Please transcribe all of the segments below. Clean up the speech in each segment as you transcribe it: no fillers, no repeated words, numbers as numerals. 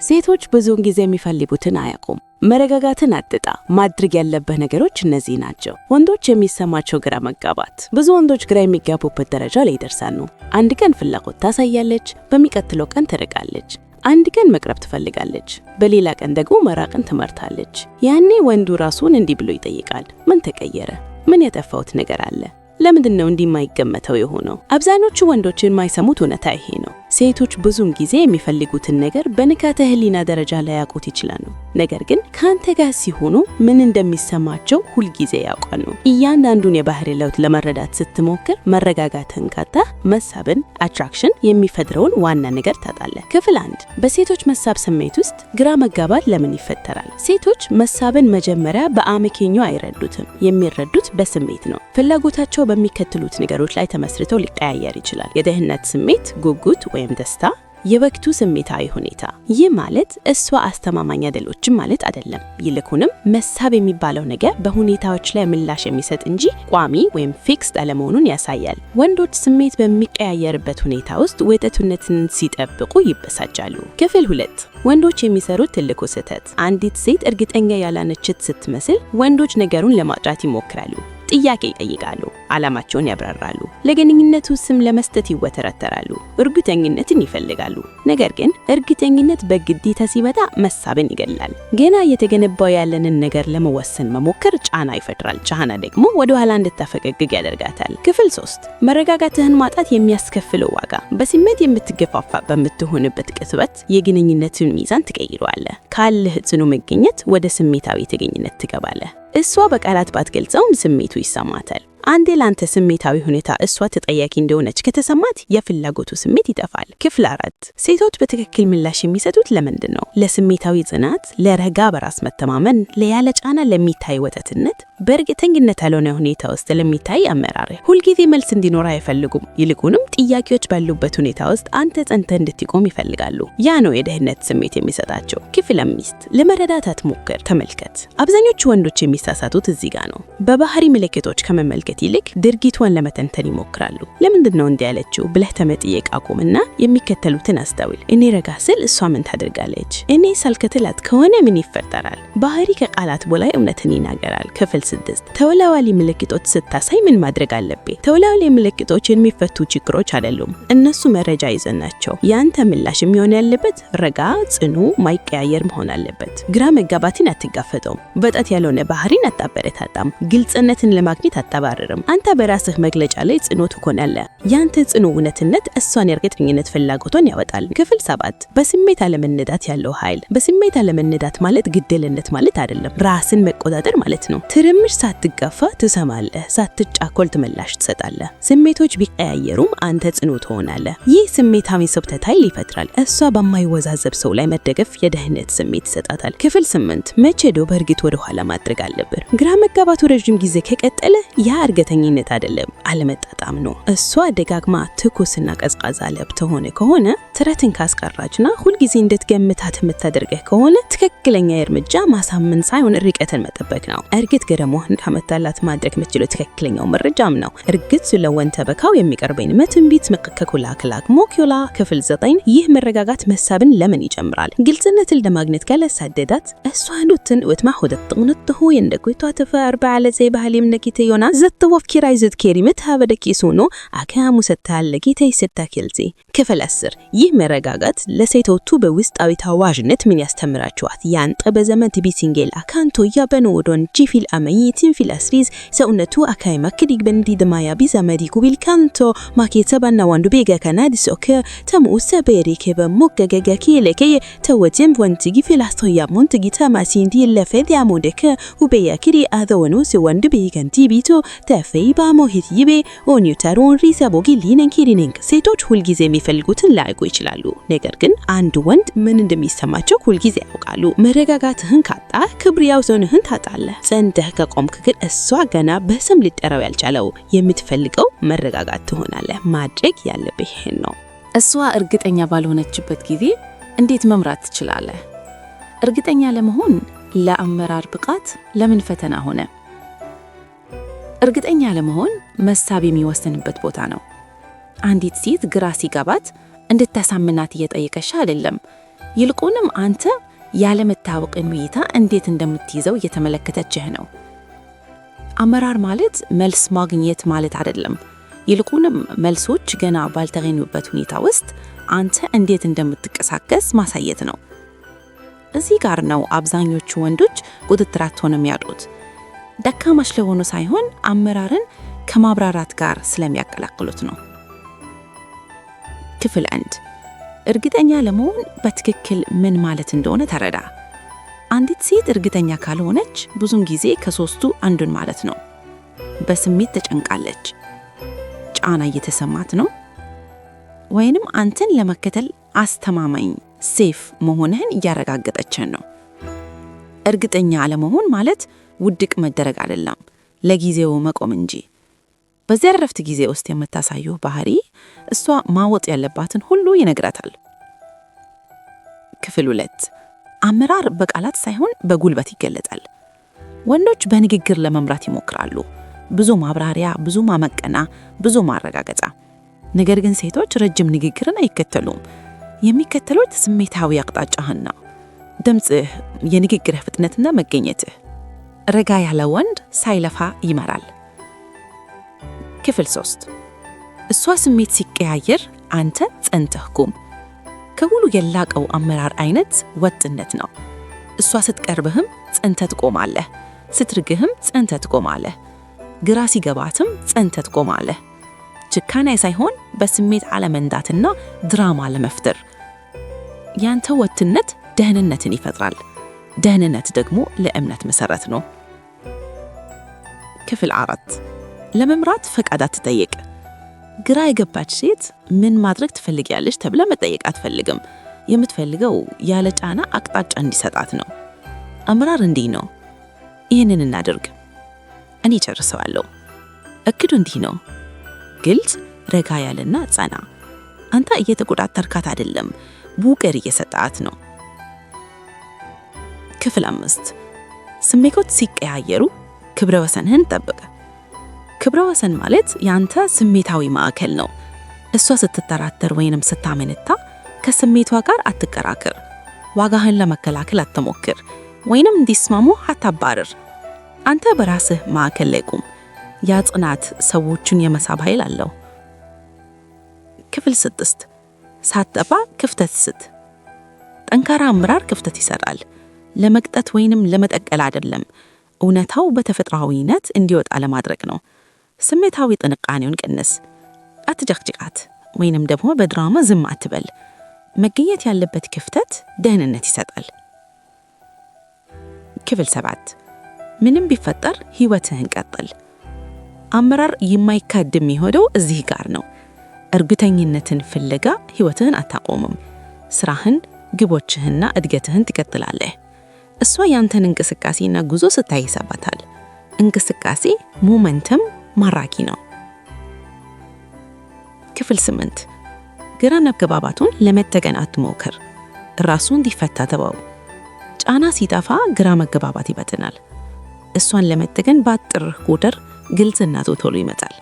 ሴቶች ብዙውን ጊዜ የሚፈልጉትን አያውቁም። መረጋጋትን አጥጣ ማድረግ ያለበት ነገሮች እነዚህ ናቸው። ወንዶች የሚሰማቸው ግራ መጋባት። ብዙ ወንዶች ግራ የሚጋቡበት ደረጃ ላይ ይደርሳሉ። አንድ ቀን ፍላጎት ታሳያለች፣ በሚቀጥለው ቀን ትርቃለች። አንድ ቀን መቅረብ ትፈልጋለች፣ በሌላ ቀን ደግሞ መራቅን ትመርታለች። ያኔ ወንዱ ራሱን እንዲህ ብሎ ይጠይቃል፣ ምን ተቀየረ? ምን ያጠፋሁት ነገር አለ? ለምንድነው እንዲህ የማይገመተው የሆነው? አብዛኞቹ ወንዶችን የማይሰሙት እውነታ ይሄ ነው። ሴቶች ብዙውን ጊዜ የሚፈልጉትን ነገር በንቃተ ህሊና ደረጃ ላይ ያውቁት ይችላሉ። ነገር ግን ካንተ ጋር ሲሆኑ ምን እንደሚሰማቸው ሁልጊዜ ያውቃሉ። እያንዳንዱን የባህሪ ለውጥ ለመረዳት ስትሞክር መረጋጋትን ካጣ መሳብን አትራክሽን የሚፈጥረውን ዋና ነገር ታጣለህ። ክፍል 1 በሴቶች መሳብ ስሜት ውስጥ ግራ መጋባት ለምን ይፈጠራል? ሴቶች መሳብን መጀመሪያ በአመክንዮ አይረዱትም። የሚረዱት በስሜት ነው። ፍላጎታቸው በሚከተሉት ነገሮች ላይ ተመስርተው ሊቀያየር ይችላል። የደህንነት ስሜት፣ ጉጉት ወይም ደስታ፣ የወቅቱ ስሜታዊ ሁኔታ። ይህ ማለት እሷ አስተማማኝ አይደለችም ማለት አይደለም። ይልቁንም መሳብ የሚባለው ነገር በሁኔታዎች ላይ ምላሽ የሚሰጥ እንጂ ቋሚ ወይም ፊክስድ አለመሆኑን ያሳያል። ወንዶች ስሜት በሚቀያየርበት ሁኔታ ውስጥ ወጣትነትን ሲጠብቁ ይበሳጫሉ። ክፍል 2 ወንዶች የሚሰሩት ትልቁ ስህተት። አንዲት ሴት እርግጠኛ ያላነችት ስትመስል ወንዶች ነገሩን ለማጥራት ይሞክራሉ። ጥያቄ ይጠይቃሉ፣ ዓላማቸውን ያብራራሉ፣ ለግንኙነቱ ስም ለመስጠት ይወተረተራሉ፣ እርግጠኝነትን ይፈልጋሉ። ነገር ግን እርግጠኝነት በግዴታ ሲመጣ መሳብን ይገላል። ገና እየተገነባው ያለንን ነገር ለመወሰን መሞከር ጫና ይፈጥራል። ጫና ደግሞ ወደ ኋላ እንድታፈገግግ ያደርጋታል። ክፍል 3 መረጋጋትህን ማጣት የሚያስከፍለው ዋጋ። በስሜት የምትገፋፋ በምትሆንበት ቅጽበት የግንኙነትን ሚዛን ትቀይረዋለህ። ካለህ ጽኑ መገኘት ወደ ስሜታዊ ትገኝነት ትገባለህ። እሷ በቃላት ባትገልጸውም ስሜቱ ይሰማታል። አንዴ ላንተ ስሜታዊ ሁኔታ እሷ ተጠያቂ እንደሆነች ከተሰማት የፍላጎቱ ስሜት ይጠፋል። ክፍል 4 ሴቶች በትክክል ምላሽ የሚሰጡት ለምንድን ነው? ለስሜታዊ ጽናት፣ ለረጋ በራስ መተማመን፣ ለያለ ጫና ለሚታይ ወጣትነት፣ በእርግጠኝነት ያልሆነ ሁኔታ ውስጥ ለሚታይ አመራር። ሁልጊዜ መልስ እንዲኖር አይፈልጉም። ይልቁንም ጥያቄዎች ባሉበት ሁኔታ ውስጥ አንተ ጸንተህ እንድትቆም ይፈልጋሉ። ያ ነው የደህንነት ስሜት የሚሰጣቸው። ክፍል 5 ለመረዳት አትሞክር፣ ተመልከት። አብዛኞቹ ወንዶች የሚሳሳቱት እዚህ ጋር ነው። በባህሪ ምልክቶች ከመመልከት ይልቅ ድርጊቷን ለመተንተን ይሞክራሉ። ለምንድነው እንዲህ ያለችው ብለህ ተመጥየቅ አቁምና የሚከተሉትን አስተውል። እኔ ረጋ ስል እሷ ምን ታደርጋለች? እኔ ሳልከተላት ከሆነ ምን ይፈጠራል? ባህሪ ከቃላት በላይ እውነትን ይናገራል። ክፍል 6 ተወላዋሊ ምልክቶች ስታሳይ ምን ማድረግ አለብህ? ተወላዋሊ ምልክቶች የሚፈቱ ችግሮች አይደሉም። እነሱ መረጃ ይዘን ናቸው። ያንተ ምላሽ የሚሆን ያለበት ረጋ፣ ጽኑ፣ ማይቀያየር መሆን አለበት። ግራ መጋባትን አትጋፈጠውም። በጣት ያልሆነ ባህሪን አታበረታታም። ግልጽነትን ለማግኘት አታባርርም። አንተ በራስህ መግለጫ ላይ ጽኑ ትሆናለህ። ያንተ ጽኑ እውነትነት እሷን የእርግጠኝነት ፍላጎቷን ያወጣል። ክፍል 7 በስሜት አለመነዳት ያለው ኃይል። በስሜት አለመነዳት ማለት ግድልነት ማለት አይደለም፣ ራስን መቆጣጠር ማለት ነው። ትርምሽ ሳትጋፋ ትሰማለህ፣ ሳትጫኮል ምላሽ ትሰጣለህ። ስሜቶች ቢቀያየሩም አንተ ጽኑ ትሆናለህ። ይህ ስሜታዊ ስብተት ኃይል ይፈጥራል። እሷ በማይወዛዘብ ሰው ላይ መደገፍ የደህንነት ስሜት ይሰጣታል። ክፍል 8 መቼ ዶ በእርግጥ ወደ ኋላ ማድረግ አለብህ? ግራ መጋባቱ ረጅም ጊዜ ከቀጠለ ያ እርግጠኝነት አይደለም፣ አለመጣጣም ነው። እሷ ደጋግማ ትኩስና ቀዝቃዛ ለብ ሆነ ከሆነ ትረትን ካስቀራችና ሁልጊዜ እንድትገምታት የምታደርገህ ከሆነ ትክክለኛ እርምጃ ማሳመን ሳይሆን ርቀትን መጠበቅ ነው። እርግጥ ገረሞህን ካመጣላት ማድረግ የምትችለው ትክክለኛው መረጃም ነው። እርግጥ ስለወንተ በካው የሚቀርበኝ መትንቢት መከከኩላ ክላክ ሞኪዮላ። ክፍል 9 ይህ መረጋጋት መሳብን ለምን ይጨምራል? ግልጽነትን ለማግኘት ካለሳደዳት እሷ ኑትን ወትማ ሆደ ጥቅንጥሁ የንደኩይቷ ተፈር ባለ ዘይ ባህሊም ነኪተ ዮና ዘተወፍ ኪራይ ዝትኬሪ መታበደቂ ሱኖ አካሙ ሰታለ ጊታይ ሰታከልዚ። ክፍል 10 ይህ መረጋጋት ለሴቶቹ በውስጣዊ ታዋዥነት ምን ያስተምራቸዋል? ያንጠ በዘመን ቲቢሲንጌል አካንቶ ያበኑ ወዶን ጂፊል አመይቲን ፊል አስሪዝ ሰውነቱ አካይ ማክዲግ በንዲ ደማያ ቢዛመዲ ኩቢል ካንቶ ማኬተባና ዋንዱ ቤጋ ካናዲ ሶከ ተሙሰ በሪከ በሞገገገ ኪለከ ተወጀም ወንቲጊ ፊላስቶያ ሞንቲጊ ተማሲንዲ ለፈዲ አሞደከ ውበያ ኪሪ አዘወኑ ሲወንዱ ቤጋንቲ ቢቶ ተፈይ ባሞሂት ይቤ ኦኒውታሮን ሪሳቦጊ ሊነን ኪሪነን። ሴቶች ሁልጊዜ የሚፈልጉትን ላይቁ ይችላሉ። ነገር ግን አንድ ወንድ ምን እንደሚሰማቸው ሁልጊዜ ያውቃሉ። መረጋጋትህን ካጣ ክብሪያው ዞንህን ታጣለህ። ጸንተህ ከቆምክ ግን እሷ ገና በስም ሊጠራው ያልቻለው የምትፈልገው መረጋጋት ትሆናለህ። ማድረግ ያለብህ ይሄን ነው። እሷ እርግጠኛ ባልሆነችበት ጊዜ እንዴት መምራት ትችላለህ? እርግጠኛ ለመሆን ለአመራር ብቃት ለምን ፈተና ሆነ? እርግጠኛ ለመሆን መሳብ የሚወሰንበት ቦታ ነው። አንዲት ሴት ግራ ሲገባት እንድታሳምናት እየጠየቀሽ አይደለም። ይልቁንም አንተ ያለመታወቅን ሁኔታ እንዴት እንደምትይዘው እየተመለከተችህ ነው። አመራር ማለት መልስ ማግኘት ማለት አይደለም። ይልቁንም መልሶች ገና ባልተገኙበት ሁኔታ ውስጥ አንተ እንዴት እንደምትቀሳቀስ ማሳየት ነው። እዚህ ጋር ነው አብዛኞቹ ወንዶች ቁጥጥራቸውን የሚያጡት። ደካማ ስለሆኑ ሳይሆን አመራርን ከማብራራት ጋር ስለሚያቀላቅሉት ነው። ክፍል 1 እርግጠኛ ለመሆን በትክክል ምን ማለት እንደሆነ ተረዳ። አንዲት ሴት እርግጠኛ ካልሆነች ብዙም ጊዜ ከሶስቱ አንዱን ማለት ነው። በስሜት ተጨንቃለች፣ ጫና እየተሰማት ነው፣ ወይንም አንተን ለመከተል አስተማማኝ ሴፍ መሆንህን እያረጋገጠችን ነው። እርግጠኛ አለመሆን ማለት ውድቅ መደረግ አይደለም፣ ለጊዜው መቆም እንጂ። በዚያ ረፍት ጊዜ ውስጥ የምታሳየው ባህሪ እሷ ማወጥ ያለባትን ሁሉ ይነግራታል። ክፍል 2 አመራር በቃላት ሳይሆን በጉልበት ይገለጣል። ወንዶች በንግግር ለመምራት ይሞክራሉ፣ ብዙ ማብራሪያ፣ ብዙ ማመቀና፣ ብዙ ማረጋገጫ። ነገር ግን ሴቶች ረጅም ንግግርን አይከተሉም። የሚከተሉት ስሜታዊ አቅጣጫህን ነው፣ ድምፅህ፣ የንግግርህ ፍጥነትና መገኘትህ። ረጋ ያለ ወንድ ሳይለፋ ይመራል። ክፍል 3 እሷ ስሜት ሲቀያየር አንተ ጸንተህ ቁም። ከሁሉ የላቀው አመራር አይነት ወጥነት ነው። እሷ ስትቀርብህም ጸንተህ ትቆማለህ፣ ስትርግህም ጸንተህ ትቆማለህ፣ ግራ ሲገባትም ጸንተህ ትቆማለህ። ጭካኔ ሳይሆን በስሜት አለመንዳትና ድራማ ለመፍጠር። ያንተ ወጥነት ደህንነትን ይፈጥራል። ደህንነት ደግሞ ለእምነት መሰረት ነው። ክፍል 4 ለመምራት ፈቃድ አትጠይቅ። ግራ የገባች ሴት ምን ማድረግ ትፈልጊያለሽ ተብለ መጠየቅ አትፈልግም። የምትፈልገው ያለ ጫና አቅጣጫ እንዲሰጣት ነው። አመራር እንዲህ ነው፣ ይህንን እናድርግ፣ እኔ ጨርሰዋለሁ። እቅዱ እንዲህ ነው፣ ግልጽ፣ ረጋ ያለና ጸና። አንተ እየተቆጣጠርካት አይደለም፣ ቡቀር እየሰጣት ነው። ክፍል 5 ስሜቶች ሲቀያየሩ ክብረ ወሰንህን ጠብቅ። ክብረ ወሰን ማለት ያንተ ስሜታዊ ማዕከል ነው። እሷ ስትጠራጠር ወይንም ስታመነታ ከስሜቷ ጋር አትከራከር። ዋጋህን ለመከላከል አትሞክር፣ ወይንም እንዲስማሙ አታባርር። አንተ በራስህ ማዕከል ላይ ቁም። ያ ጽናት ሰዎችን የመሳብ ኃይል አለው። ክፍል 6 ሳትጠፋ ክፍተት ስጥ። ጠንካራ አመራር ክፍተት ይሰጣል፣ ለመቅጠት ወይንም ለመጠቀል አይደለም። እውነታው በተፈጥሯዊነት እንዲወጣ ለማድረግ ነው። ስሜታዊ ጥንቃኔውን ቀንስ። አትጨቅጭቃት፣ ወይንም ደግሞ በድራማ ዝም አትበል። መገኘት ያለበት ክፍተት ደህንነት ይሰጣል። ክፍል 7 ምንም ቢፈጠር ህይወትህን ቀጥል። አመራር የማይካድ የሚሆነው እዚህ ጋር ነው። እርግጠኝነትን ፍለጋ ህይወትህን አታቆምም። ስራህን፣ ግቦችህንና እድገትህን ትቀጥላለህ። እሷ ያንተን እንቅስቃሴና ጉዞ ስታይ ይሰባታል። እንቅስቃሴ ሞመንተም ማራኪ ነው። ክፍል 8 ግራ መገባባቱን ለመጠገን አትሞክር። ራሱ እንዲፈታ ተወው። ጫና ሲጠፋ ግራ መገባባት ይበትናል። እሷን ለመጠገን ባጥርህ ቁጥር ግልጽነቱ ቶሎ ይመጣል።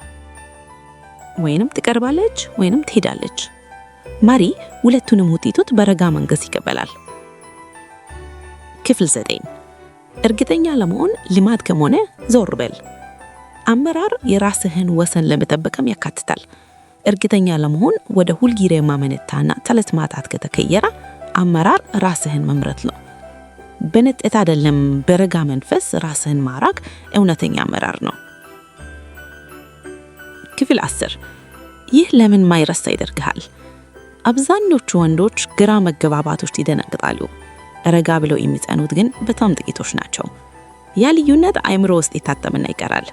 ወይንም ትቀርባለች ወይንም ትሄዳለች። መሪ ሁለቱንም ውጤቶች በረጋ መንገስ ይቀበላል። ክፍል 9 እርግጠኛ ለመሆን ልማድ ከሆነ ዞር በል። አመራር የራስህን ወሰን ለመጠበቅም ያካትታል። እርግጠኛ ለመሆን ወደ ሁልጊዜ ማመነታና ተለት ማጣት ከተቀየረ አመራር ራስህን መምረት ነው። በነጠት አይደለም፣ በረጋ መንፈስ ራስህን ማራቅ እውነተኛ አመራር ነው። ክፍል 10 ይህ ለምን ማይረሳ ይደርግሃል? አብዛኞቹ ወንዶች ግራ መገባባቶች ይደነግጣሉ። ረጋ ብለው የሚጸኑት ግን በጣም ጥቂቶች ናቸው። ያ ልዩነት አእምሮ ውስጥ ይታተምና ይቀራል።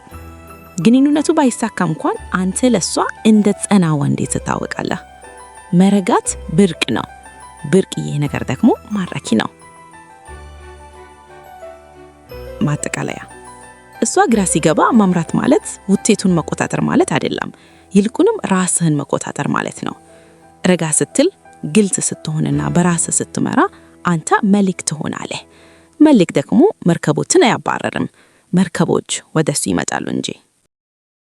ግንኙነቱ ባይሳካ እንኳን አንተ ለሷ እንደ ጸና ወንድ ትታወቃለህ። መረጋት ብርቅ ነው። ብርቅዬ ነገር ደግሞ ማራኪ ነው። ማጠቃለያ፣ እሷ ግራ ሲገባ መምራት ማለት ውጤቱን መቆጣጠር ማለት አይደለም። ይልቁንም ራስህን መቆጣጠር ማለት ነው። ረጋ ስትል፣ ግልጽ ስትሆንና በራስህ ስትመራ አንተ መልክ ትሆናለህ። መልክ ደግሞ መርከቦችን አያባረርም፣ መርከቦች ወደሱ ይመጣሉ እንጂ።